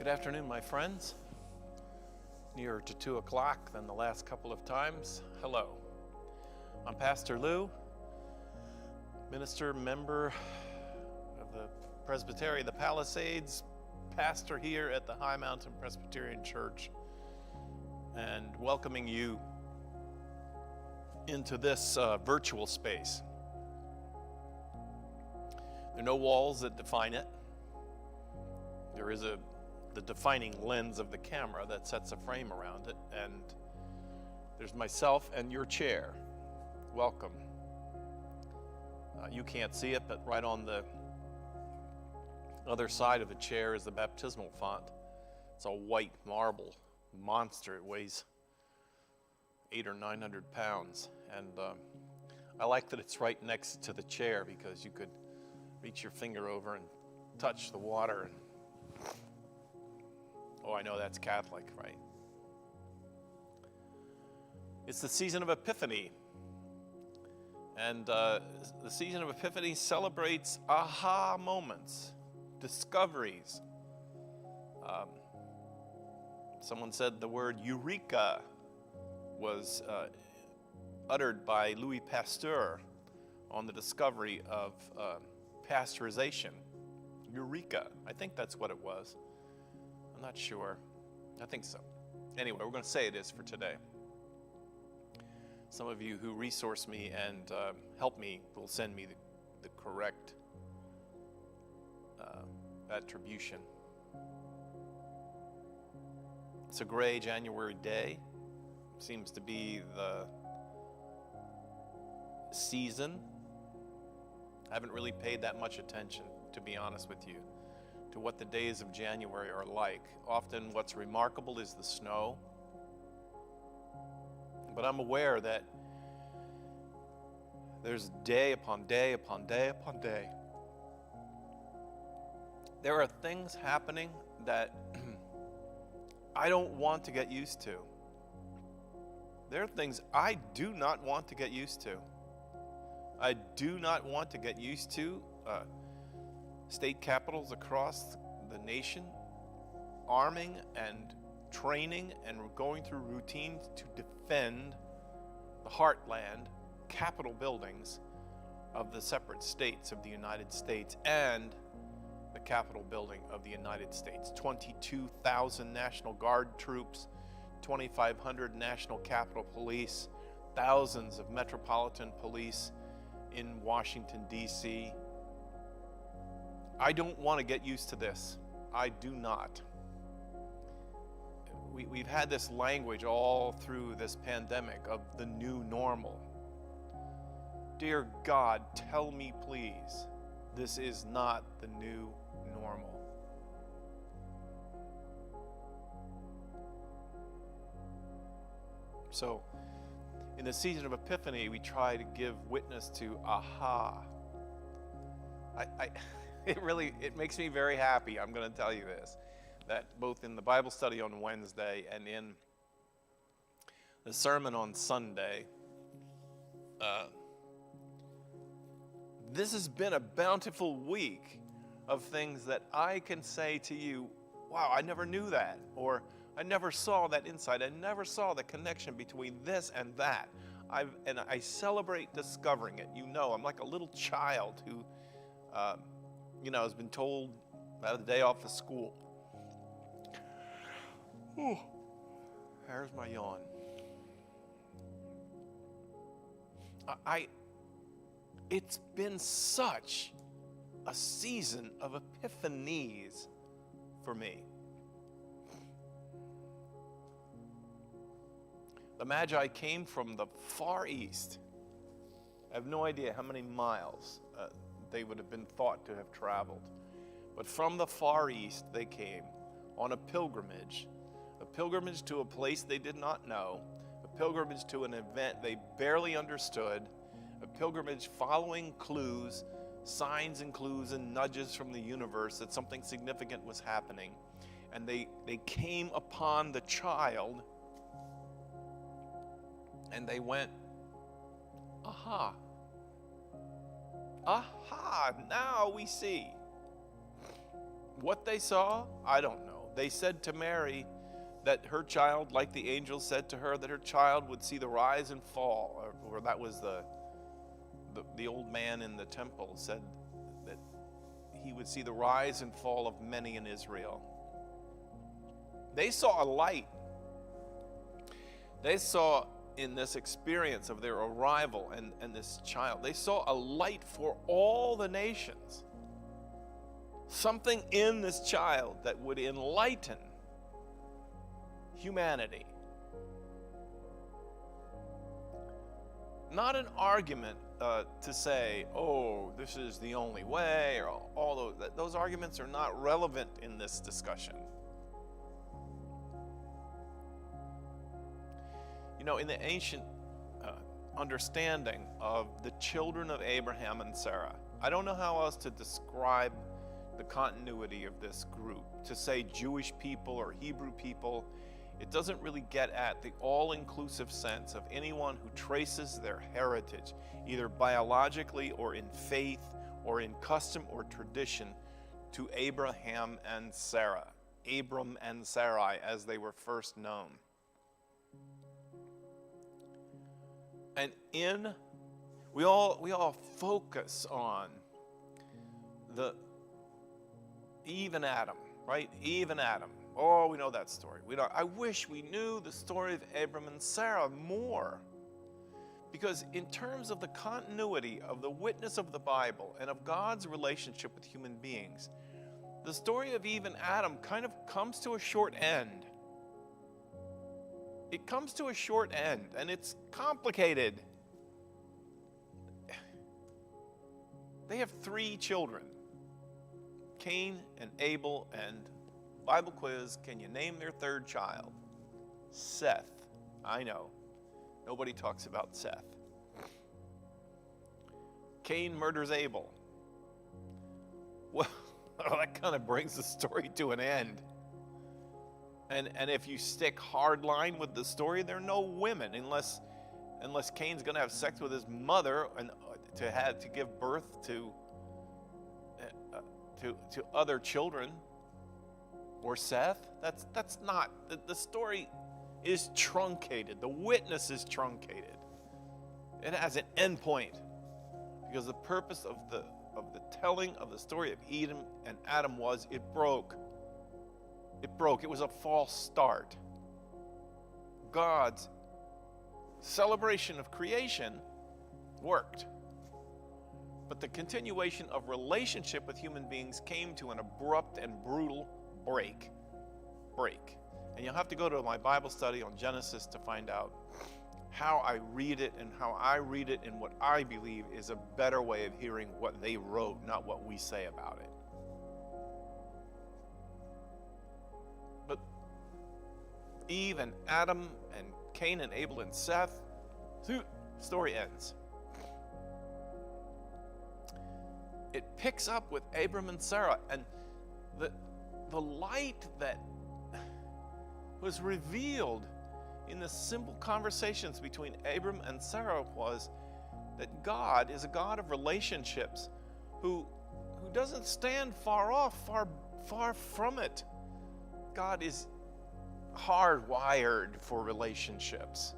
Good afternoon, my friends. Nearer to 2 o'clock than the last couple of times. Hello. I'm Pastor Lou, minister, member of the Presbytery of the Palisades, pastor here at the High Mountain Presbyterian Church, and welcoming you into this virtual space. There are no walls that define it. There is the defining lens of the camera that sets a frame around it, and there's myself and your chair. Welcome. You can't see it, but right on the other side of the chair is the baptismal font. It's a white marble monster. It weighs 800 or 900 pounds, and I like that it's right next to the chair because you could reach your finger over and touch the water. And oh, I know that's Catholic, right? It's the season of Epiphany. And the season of Epiphany celebrates aha moments, discoveries. Someone said the word eureka was uttered by Louis Pasteur on the discovery of pasteurization. Eureka, I think that's what it was. I'm not sure. I think so. Anyway, we're going to say it is for today. Some of you who resource me and help me will send me the correct attribution. It's a gray January day. Seems to be the season. I haven't really paid that much attention, to be honest with you, to what the days of January are like. Often what's remarkable is the snow. But I'm aware that there's day upon day upon day upon day. There are things happening that I don't want to get used to. There are things I do not want to get used to. I do not want to get used to state capitals across the nation arming and training and going through routines to defend the heartland, Capitol buildings of the separate states of the United States and the Capitol building of the United States. 22,000 National Guard troops, 2,500 National Capitol Police, thousands of Metropolitan Police in Washington, D.C. I don't want to get used to this. I do not. We've had this language all through this pandemic of the new normal. Dear God, tell me please, this is not the new normal. So, in the season of Epiphany, we try to give witness to aha. It makes me very happy, I'm going to tell you this, that both in the Bible study on Wednesday and in the sermon on Sunday, this has been a bountiful week of things that I can say to you, wow, I never knew that, or I never saw that insight. I never saw the connection between this and that. And I celebrate discovering it. You know, I'm like a little child who, has been told about the day off of school. Whew. There's my yawn. It's been such a season of epiphanies for me. The Magi came from the far east. I have no idea how many miles they would have been thought to have traveled. But from the far east they came on a pilgrimage to a place they did not know, a pilgrimage to an event they barely understood, a pilgrimage following clues, signs and clues and nudges from the universe that something significant was happening. And they came upon the child and they went, aha. Aha, now we see. What they saw, I don't know. They said to Mary that her child, like the angel said to her, that her child would see the rise and fall, or that was the old man in the temple said that he would see the rise and fall of many in Israel. They saw a light. They saw in this experience of their arrival and this child, they saw a light for all the nations. Something in this child that would enlighten humanity. Not an argument to say, oh, this is the only way, or all those arguments are not relevant in this discussion. You know, in the ancient understanding of the children of Abraham and Sarah, I don't know how else to describe the continuity of this group. To say Jewish people or Hebrew people, it doesn't really get at the all-inclusive sense of anyone who traces their heritage, either biologically or in faith or in custom or tradition, to Abraham and Sarah, Abram and Sarai as they were first known. And we all focus on the Eve and Adam, right? Eve and Adam. Oh, we know that story. I wish we knew the story of Abram and Sarah more. Because in terms of the continuity of the witness of the Bible and of God's relationship with human beings, the story of Eve and Adam kind of comes to a short end. It comes to a short end, and it's complicated. They have 3 children, Cain and Abel, and Bible quiz, can you name their 3rd child? Seth. I know. Nobody talks about Seth. Cain murders Abel. Well, that kind of brings the story to an end. And if you stick hard line with the story, there are no women unless Cain's going to have sex with his mother and to give birth to other children. Or Seth. That's not the story is truncated. The witness is truncated. It has an end point because the purpose of the telling of the story of Eden and Adam was it broke. It broke. It was a false start. God's celebration of creation worked. But the continuation of relationship with human beings came to an abrupt and brutal break. And you'll have to go to my Bible study on Genesis to find out how I read it and how I read it in what I believe is a better way of hearing what they wrote, not what we say about it. But Eve and Adam and Cain and Abel and Seth, story ends. It picks up with Abram and Sarah, and the light that was revealed in the simple conversations between Abram and Sarah was that God is a God of relationships who doesn't stand far off, far from it. God is hardwired for relationships.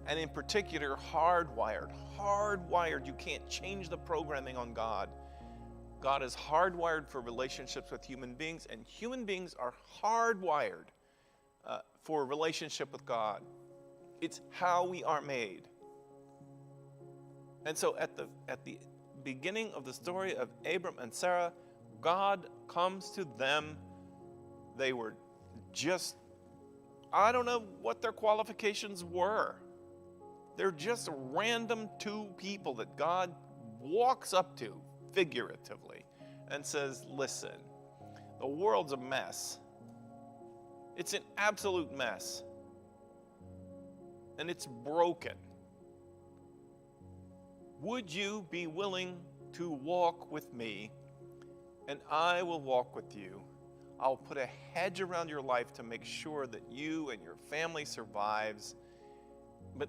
And in particular, hardwired. You can't change the programming on God. God is hardwired for relationships with human beings, and human beings are hardwired for relationship with God. It's how we are made. And so at the beginning of the story of Abram and Sarah, God comes to them. They were just, I don't know what their qualifications were. They're just random 2 people that God walks up to figuratively and says, listen, the world's a mess. It's an absolute mess. And it's broken. Would you be willing to walk with me, and I will walk with you? I'll put a hedge around your life to make sure that you and your family survives. But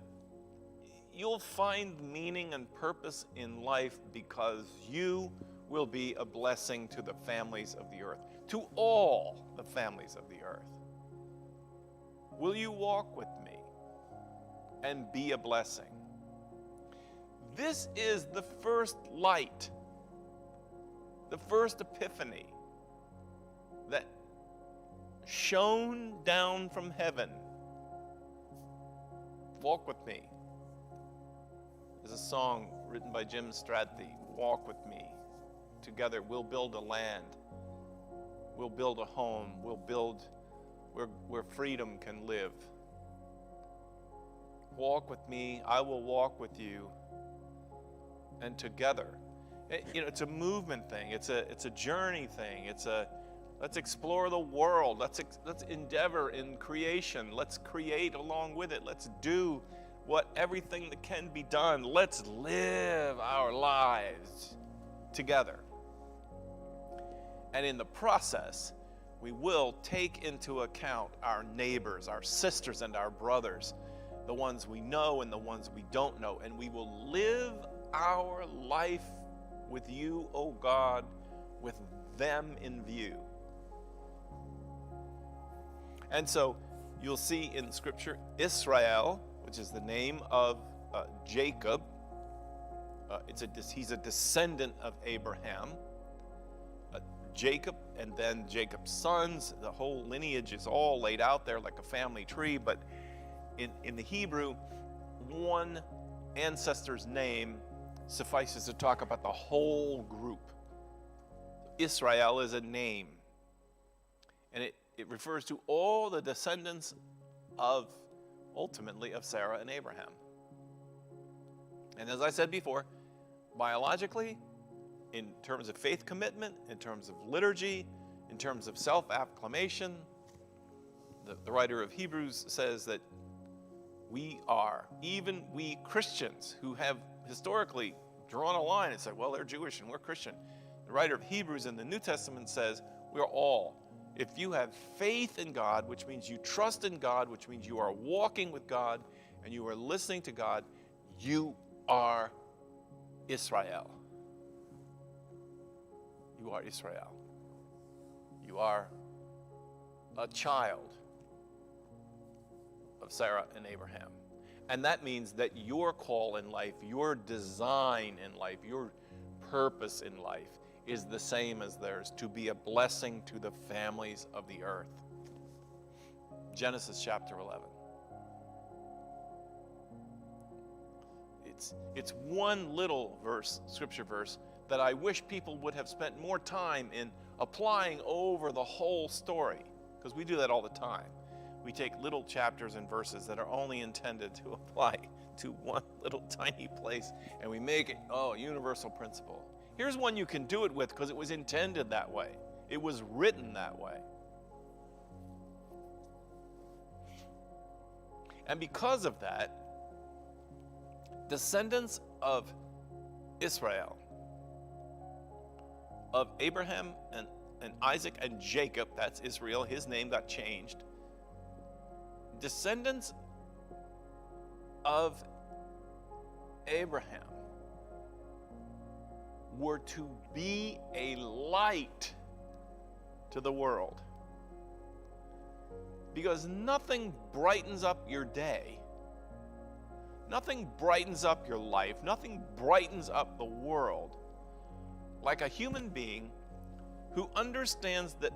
you'll find meaning and purpose in life because you will be a blessing to the families of the earth, to all the families of the earth. Will you walk with me and be a blessing? This is the first light, the first epiphany that shone down from heaven. Walk with me. There's a song written by Jim Strathy, Walk with me. Together we'll build a land. We'll build a home. We'll build where freedom can live. Walk with me. I will walk with you. And together. It's a movement thing. It's a journey thing. Let's explore the world. Let's endeavor in creation. Let's create along with it. Let's do everything that can be done. Let's live our lives together. And in the process, we will take into account our neighbors, our sisters and our brothers, the ones we know and the ones we don't know. And we will live our life with you, O God, with them in view. And so you'll see in Scripture, Israel, which is the name of Jacob. He's a descendant of Abraham. Jacob, and then Jacob's sons. The whole lineage is all laid out there like a family tree. But in the Hebrew, one ancestor's name suffices to talk about the whole group. Israel is a name. And it refers to all the descendants ultimately of Sarah and Abraham. And as I said before, biologically, in terms of faith commitment, in terms of liturgy, in terms of self-acclamation, the writer of Hebrews says that even we Christians who have historically drawn a line and said, well, they're Jewish and we're Christian. The writer of Hebrews in the New Testament says, we're all. If you have faith in God, which means you trust in God, which means you are walking with God and you are listening to God, you are Israel. You are Israel. You are a child of Sarah and Abraham. And that means that your call in life, your design in life, your purpose in life is the same as theirs, to be a blessing to the families of the earth. Genesis chapter 11. It's one little scripture verse, that I wish people would have spent more time in applying over the whole story, because we do that all the time. We take little chapters and verses that are only intended to apply to one little tiny place, and we make it, universal principle. Here's one you can do it with because it was intended that way. It was written that way. And because of that, descendants of Israel, of Abraham and Isaac and Jacob, that's Israel, his name got changed. Descendants of Abraham were to be a light to the world. Because nothing brightens up your day, nothing brightens up your life, nothing brightens up the world like a human being who understands that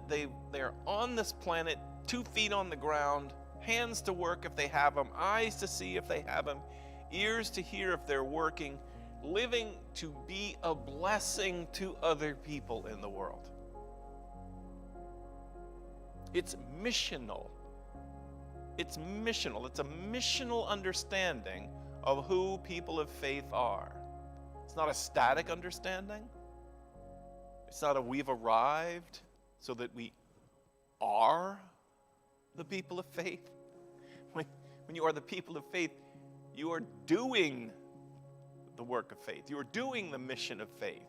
they're on this planet, 2 feet on the ground, hands to work if they have them, eyes to see if they have them, ears to hear if they're working, living to be a blessing to other people in the world. It's missional. It's missional. It's a missional understanding of who people of faith are. It's not a static understanding. It's not a we've arrived so that we are the people of faith. When you are the people of faith, you are doing the work of faith. You are doing the mission of faith.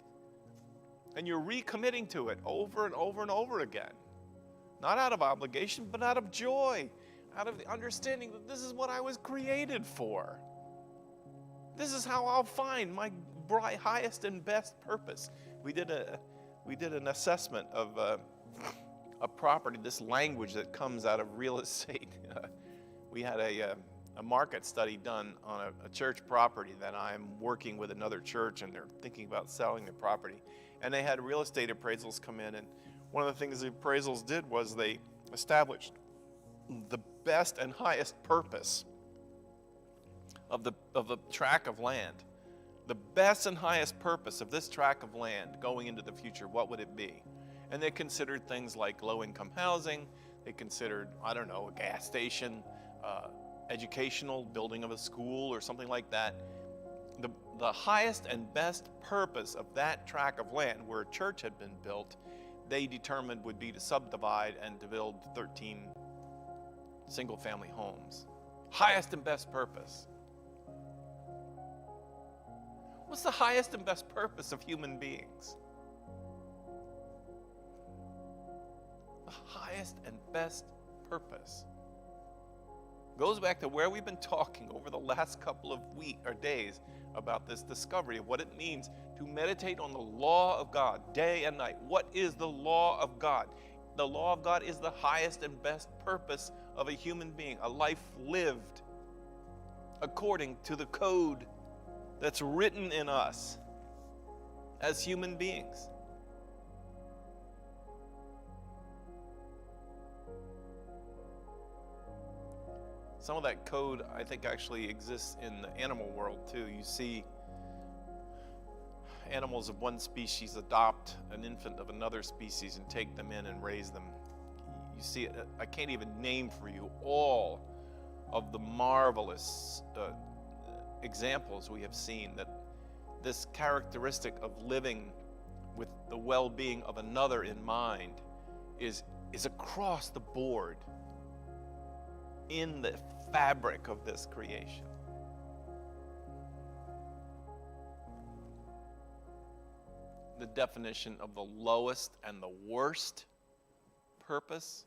And you're recommitting to it over and over and over again. Not out of obligation, but out of joy. Out of the understanding that this is what I was created for. This is how I'll find my highest and best purpose. we did an assessment of a property, this language that comes out of real estate. We had a market study done on a church property that I'm working with another church, and they're thinking about selling the property. And they had real estate appraisals come in, and one of the things the appraisals did was they established the best and highest purpose of the tract of land. The best and highest purpose of this tract of land going into the future, what would it be? And they considered things like low-income housing. They considered, I don't know, a gas station, educational, building of a school or something like that. The highest and best purpose of that tract of land where a church had been built, they determined would be to subdivide and to build 13 single-family homes. Highest and best purpose. What's the highest and best purpose of human beings? The highest and best purpose goes back to where we've been talking over the last couple of weeks or days about this discovery of what it means to meditate on the law of God day and night. What is the law of God? The law of God is the highest and best purpose of a human being, a life lived according to the code that's written in us as human beings. Some of that code, I think, actually exists in the animal world too. You see animals of one species adopt an infant of another species and take them in and raise them. You see it. I can't even name for you all of the marvelous examples we have seen that this characteristic of living with the well-being of another in mind is across the board in the fabric of this creation. The definition of the lowest and the worst purpose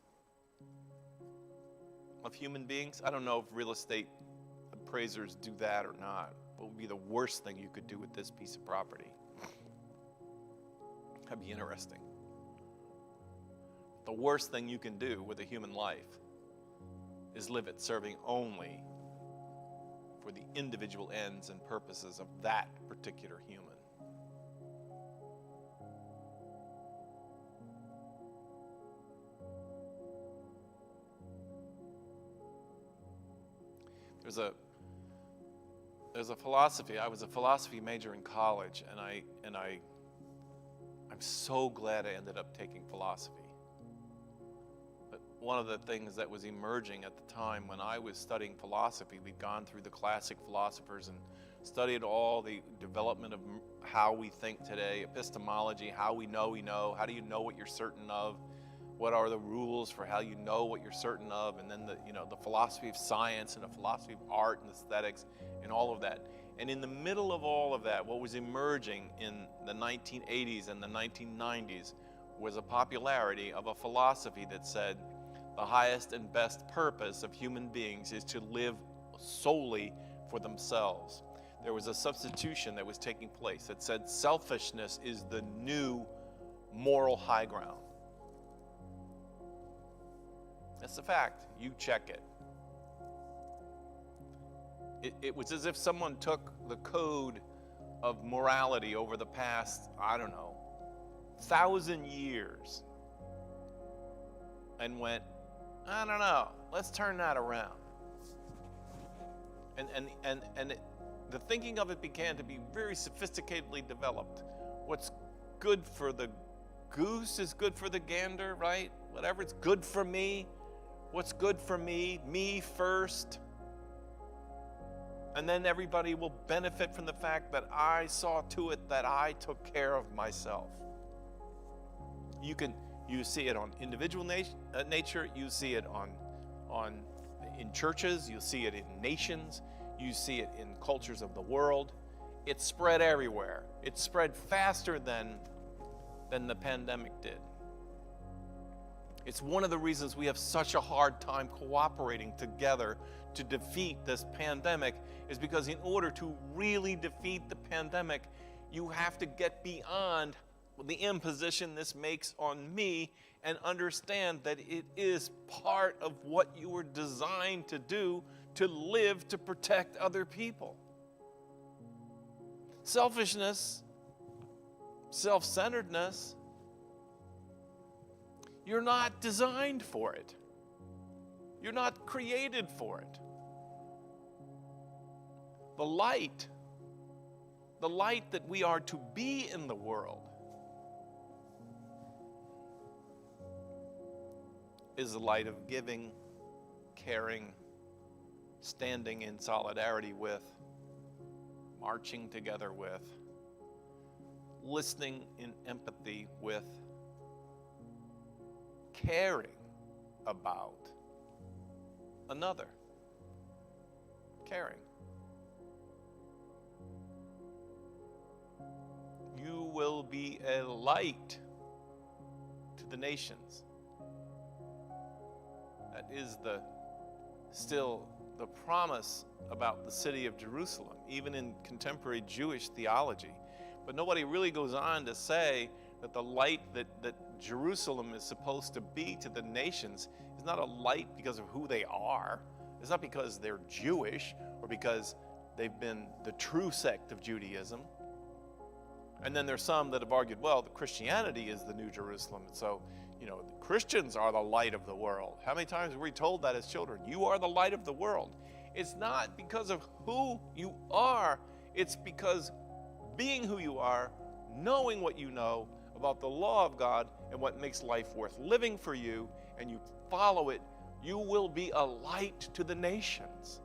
of human beings. I don't know if real estate appraisers do that or not. What would be the worst thing you could do with this piece of property? That'd be interesting. The worst thing you can do with a human life is live it serving only for the individual ends and purposes of that particular human. There's a philosophy. I was a philosophy major in college, and I'm so glad I ended up taking philosophy. But one of the things that was emerging at the time when I was studying philosophy, we'd gone through the classic philosophers and studied all the development of how we think today, epistemology, how we know, how do you know what you're certain of? What are the rules for how you know what you're certain of? And then the philosophy of science and the philosophy of art and aesthetics and all of that. And in the middle of all of that, what was emerging in the 1980s and the 1990s was a popularity of a philosophy that said the highest and best purpose of human beings is to live solely for themselves. There was a substitution that was taking place that said selfishness is the new moral high ground. That's a fact. You check it. It was as if someone took the code of morality over the past, 1,000 years and went, I don't know, let's turn that around. And the thinking of it began to be very sophisticatedly developed. What's good for the goose is good for the gander, right? Whatever's good for me. What's good for me first. And then everybody will benefit from the fact that I saw to it that I took care of myself. You see it on individual nature, you see it in churches, you see it in nations, you see it in cultures of the world. It's spread everywhere. It's spread faster than the pandemic did. It's one of the reasons we have such a hard time cooperating together to defeat this pandemic, is because in order to really defeat the pandemic, you have to get beyond the imposition this makes on me, and understand that it is part of what you were designed to do, to live to protect other people. Selfishness, self-centeredness, you're not designed for it. You're not created for it. The light that we are to be in the world, is the light of giving, caring, standing in solidarity with, marching together with, listening in empathy with, caring about another. Caring. You will be a light to the nations. That is still the promise about the city of Jerusalem, even in contemporary Jewish theology. But nobody really goes on to say that the light that Jerusalem is supposed to be to the nations is not a light because of who they are. It's not because they're Jewish or because they've been the true sect of Judaism. And then there's some that have argued, well, the Christianity is the New Jerusalem, and so, the Christians are the light of the world. How many times were we told that as children? You are the light of the world. It's not because of who you are. It's because being who you are, knowing what you know about the law of God and what makes life worth living for you, and you follow it, you will be a light to the nations.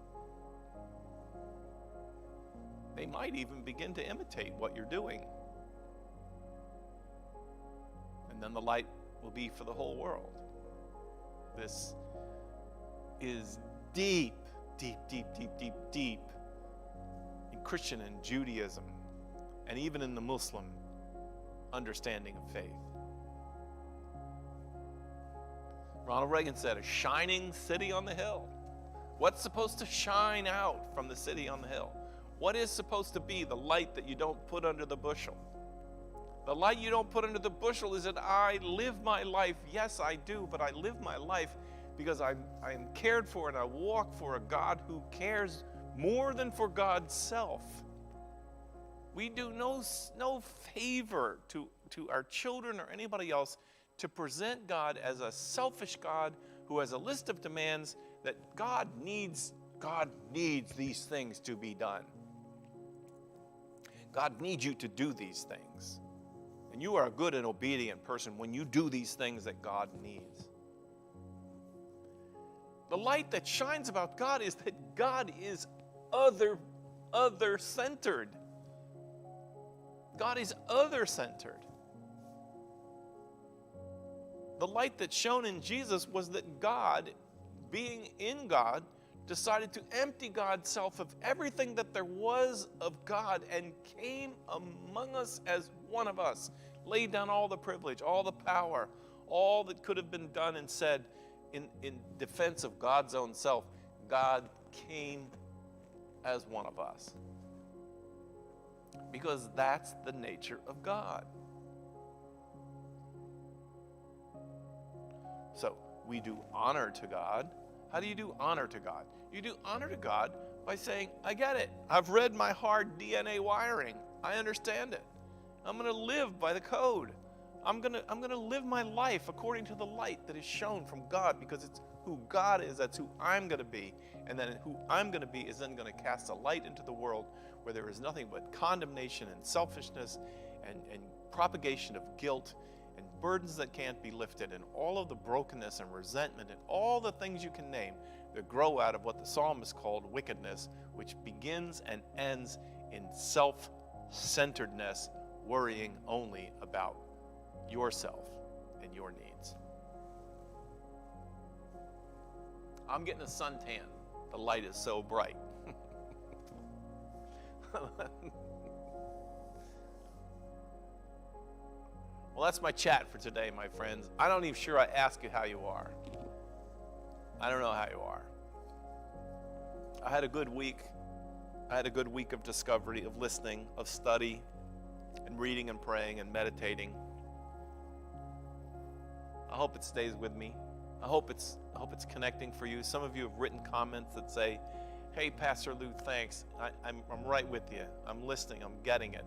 They might even begin to imitate what you're doing. And then the light will be for the whole world. This is deep, deep, deep, deep, deep, deep in Christian and Judaism, and even in the Muslim understanding of faith. Ronald Reagan said, a shining city on the hill. What's supposed to shine out from the city on the hill? What is supposed to be the light that you don't put under the bushel? The light you don't put under the bushel is that I live my life. Yes, I do, but I live my life because I am cared for, and I walk for a God who cares more than for God's self. We do no favor to our children or anybody else to present God as a selfish God who has a list of demands that God needs these things to be done. God needs you to do these things. And you are a good and obedient person when you do these things that God needs. The light that shines about God is that God is other-centered. God is other-centered. The light that shone in Jesus was that God, being in God, decided to empty God's self of everything that there was of God and came among us as one of us, laid down all the privilege, all the power, all that could have been done and said in defense of God's own self. God came as one of us. Because that's the nature of God. So we do honor to God. How do you do honor to God? You do honor to God by saying, I get it. I've read my hard DNA wiring. I understand it. I'm going to live by the code. I'm going to live my life according to the light that is shown from God, because it's who God is. That's who I'm going to be. And then who I'm going to be is then going to cast a light into the world where there is nothing but condemnation and selfishness and propagation of guilt and burdens that can't be lifted, and all of the brokenness and resentment and all the things you can name that grow out of what the psalmist called wickedness, which begins and ends in self-centeredness, worrying only about yourself and your needs. I'm getting a suntan. The light is so bright. Well, that's my chat for today, my friends. I'm not even sure I asked you how you are. I don't know how you are. I had a good week. I had a good week of discovery, of listening, of study, and reading and praying and meditating. I hope it stays with me. I hope it's connecting for you. Some of you have written comments that say, "Hey, Pastor Lou, thanks. I'm right with you. I'm listening. I'm getting it."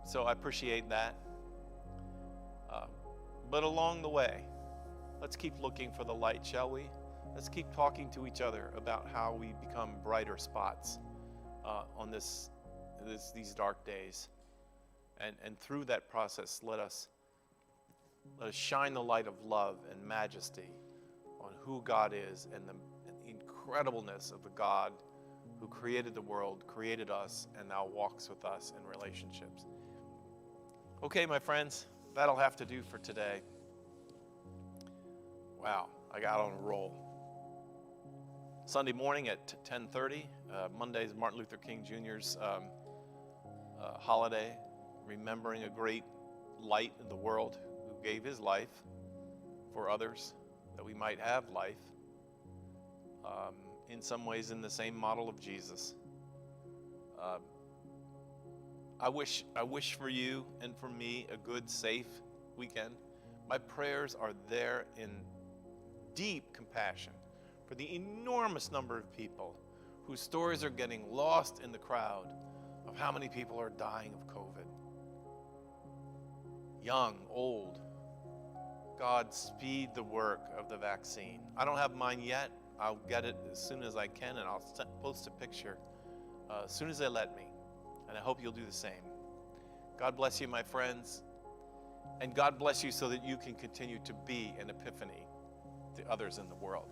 So I appreciate that. But along the way, let's keep looking for the light, shall we? Let's keep talking to each other about how we become brighter spots on these dark days. And through that process, let us shine the light of love and majesty on who God is and the incredibleness of the God who created the world, created us, and now walks with us in relationships. Okay, my friends, that'll have to do for today. Wow, I got on a roll. Sunday morning at 10:30. Monday is Martin Luther King Jr.'s holiday, remembering a great light in the world who gave his life for others, that we might have life, in some ways in the same model of Jesus. I wish for you and for me a good, safe weekend. My prayers are there in deep compassion for the enormous number of people whose stories are getting lost in the crowd of how many people are dying of COVID. Young, old. God, speed the work of the vaccine. I don't have mine yet. I'll get it as soon as I can, and I'll post a picture as soon as they let me. And I hope you'll do the same. God bless you, my friends. And God bless you so that you can continue to be an epiphany to others in the world.